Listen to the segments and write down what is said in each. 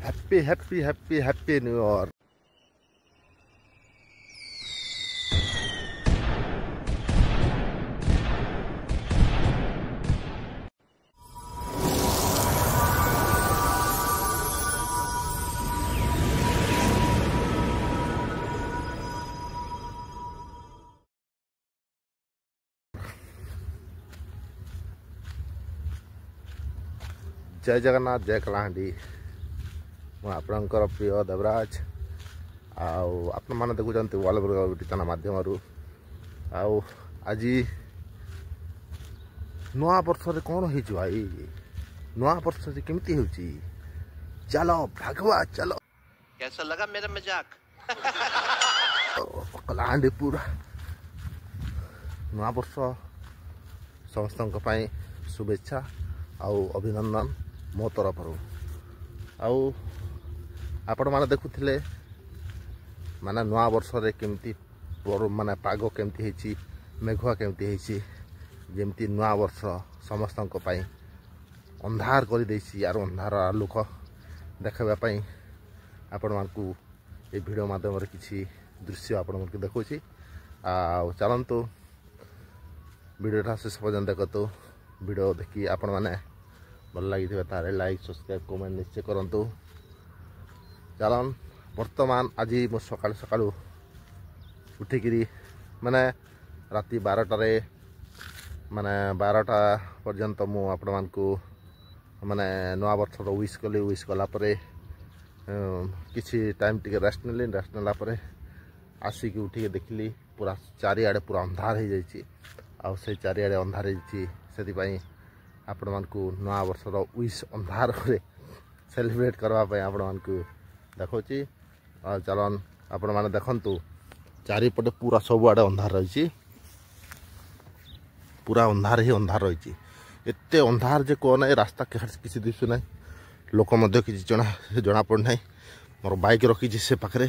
Happy happy happy happy new year. जय जगन्नाथ जय कलाहांडी आपणकर प्रिय देवराज आपण मैंने देखुं वालबर टीचना मध्यम आज नुआ वर्ष कौन हो भाई नुआ वर्ष केमती हो चलो भागवा चलो। कैसा लगा मेरा मजाक? कलाहांडी पूरा नुआ वर्ष समस्त शुभेच्छा आउ अभिनंदन मो तरफ आपण मैंने देखुले माने नुआ वर्ष केमती माने पाग केमती मेघुआ केमती जमती नुआ वर्ष समस्त अंधार कर यार अंधार आलोक देखापी आपण मानकु ये वीडियो माध्यम किसी दृश्य आपण मानक देखुची चलतु वीडियोटा शेष पर्यंत देखतु वीडियो देखी आपण मैंने भल लगी तारे लाइक सब्सक्राइब कमेंट निश्चय करंतु। चलन वर्तमान आज मो सका सका उठिकी माने राति 12टारे माने 12टा पर्यंत मु आपण मानकु माने नुआ वर्ष विश कली विश कलापर किसी टाइम टी रेस्ट नेली रेस्ट नेला आसिक उठिक देखिली पूरा चारिआडे पूरा अंधार हो जाइए से चारिआडे अंधार से आपण मानकु नुआ वर्षर विश अंधार सेलिब्रेट करवाई आपण मानकु देखौची। चलन आपण माने देखंतु चारिपटे पूरा सबुआडे अंधार रही पूरा अंधार ही अंधार रही एते अंधार जे कौन रास्ता किसी दिशु ना लोक किसी जना पड़ना मोर बाइक रखी से पाखे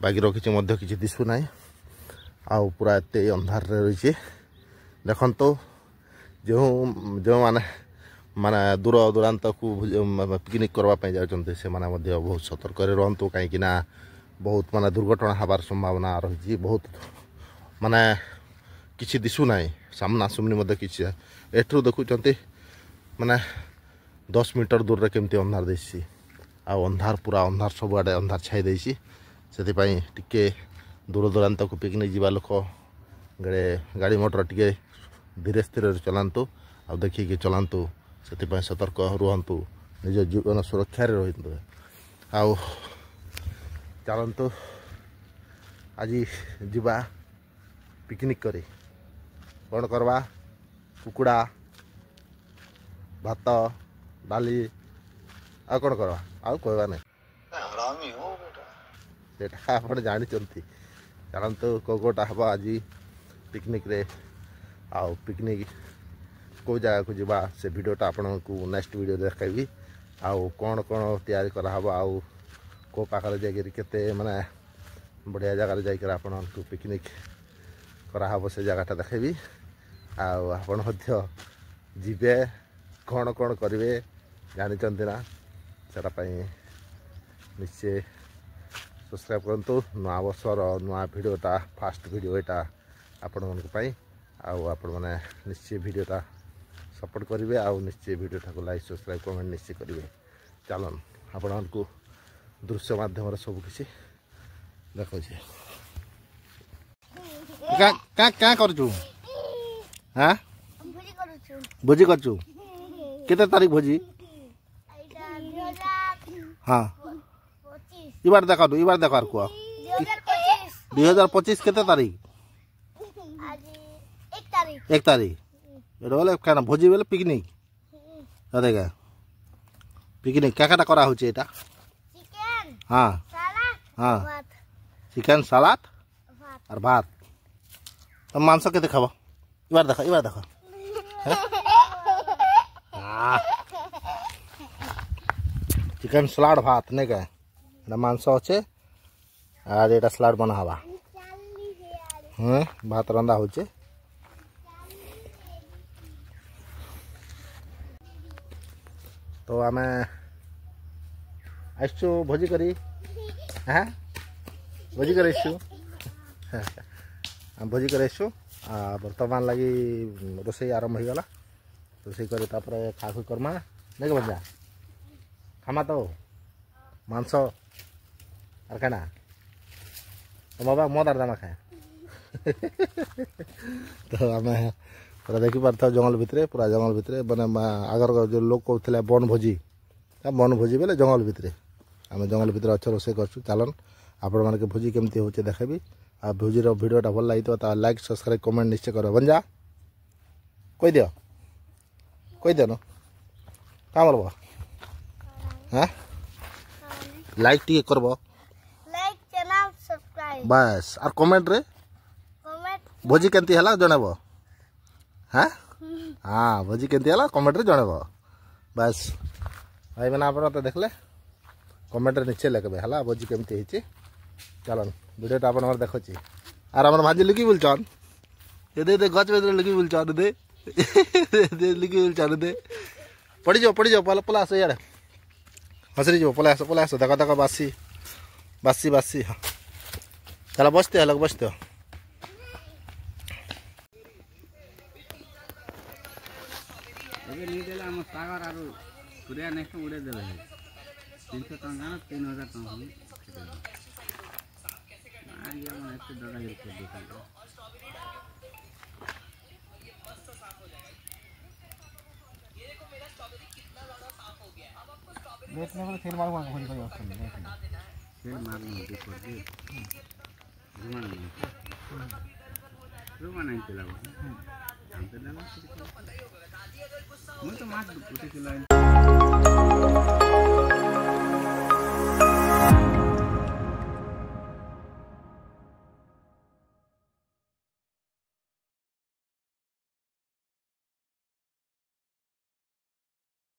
बाइक रखी किसी दिशु ना आउ पूरा एते अंधार रही देखंतु जो जो माने माने दूर दूरांत को पिकनिक करवाई जाते से माने बहुत सतर्क रुहतु कहीं बहुत माने दुर्घटना हबार संभावना रही बहुत माने किसी दिशु ना सामना सामनी किसी एठू देखुं माने 10 मीटर दूर रे केमती अंधार देसी अंधार पूरा अंधार सबुआडे अंधार छाई देसी से टिके दूर दूरांत को पिकनिक जीवा लोक गाड़ी मोटर टिके धीरे स्थिर चलांतु आ देखिए चलांतु से सतर्क रुहतु निज जीवन सुरक्षा रही चलतु आज जीवा पिकनिक करी कौन करवा कुकुड़ा भात डाली आ कौन करवा आउ कहवा नहीं आप जानते चलतु कौटा हम आज पिकनिक रे आउ पिकनिक को जगह को जीवा से वीडियोटा आपण को नेक्स्ट वीडियो देखाइबी आउ कौन कौन तैयारी कराहब आउ को पाखरे जाकर केते माने बढ़िया जगार जाकर आपण को पिकनिक कराहब से जगहटा देखाइबी आउ आपण मध्य जीवे कौन कौन करेंगे जानते ना सेटा निश्चय सब्सक्राइब करंतु नुआ वर्षर नुआ वीडियोटा फास्ट वीडियो यहाँ आपण मन आपण मैंने निश्चय वीडियोटा सपोर्ट करेंगे आउ निश्चय वीडियोटा को लाइक सब्सक्राइब कमेंट निश्चय करेंगे। चलन आपण को दृश्य माध्यम सबकि देखो क्या करचु हाँ भोजी करचु केते तारीख भोजी हाँ इबार देखा इबार देखार कह 2025 केते तारीख 1 तारीख ये बोले क्या भोजी बोले पिकनिक अरे क्या पिकनिक क्या क्या करा होचे एटा हाँ हाँ चिकन सलाद और भात तुम मांस के देखा इबार देखा चिकन सलाद भात नहीं क्या मांस अच्छे और ये सलाद बना हवा भात रंधा होचे तो आम आसचु भोजी करी हाँ भोजी कर भोजी कर बर्तमान लगी रोसई आरंभ हो गला रोसई कर खा खुई करमा नहीं बजा खामा तो मांस और कहना तो बाबा मदार दामा खाए तो आम पूरा देखी पार्थ जंगल भितर पूरा जंगल भितर मैंने आगर जो लोग कहते बन भोजी बोले जंगल भितर आम जंगल भितर अच्छे रोसे कर चलन आपण मानक भोजी केमती होचे देखेबी आ भोजी भिडियोटा भल लगी तो लाइक सब्सक्राइब कमेंट निश्चय कर बंजा कही दियो न क्या बोलब हाँ लाइक टी करब लाइक चैनल सब्सक्राइब बस और कमेंट रे कमेंट भोजी केमती हला जनब हाँ हाँ भोजी केमती हला कमेंट रे जनब बस भाई मैंने आप तो देखले कमेंट रे निश्चय लिखबे हला भोजी केमती होची चलन वीडियो आप देखुची आर आम भाजी लिखी बोलचन ये दे गच बेदरे लिखी बोलचन दे लिखी बोलचन दे पड़ी जाओ पला आस इे हसरी जो पला आस देख देख बासी बासी बासी हाँ चलो बसते हो बसते हो सागर आरु सूर्या नेक्स्ट उड़े देवे 300 टंका ना 3000 टंका आरिया मन एते दादा गिर कर देता देखने को खेल मार कोई कोई ऑप्शन नहीं खेल मारने में कर दे रुमान नहीं चला हम तो ना मुझे तो मार 2 किलो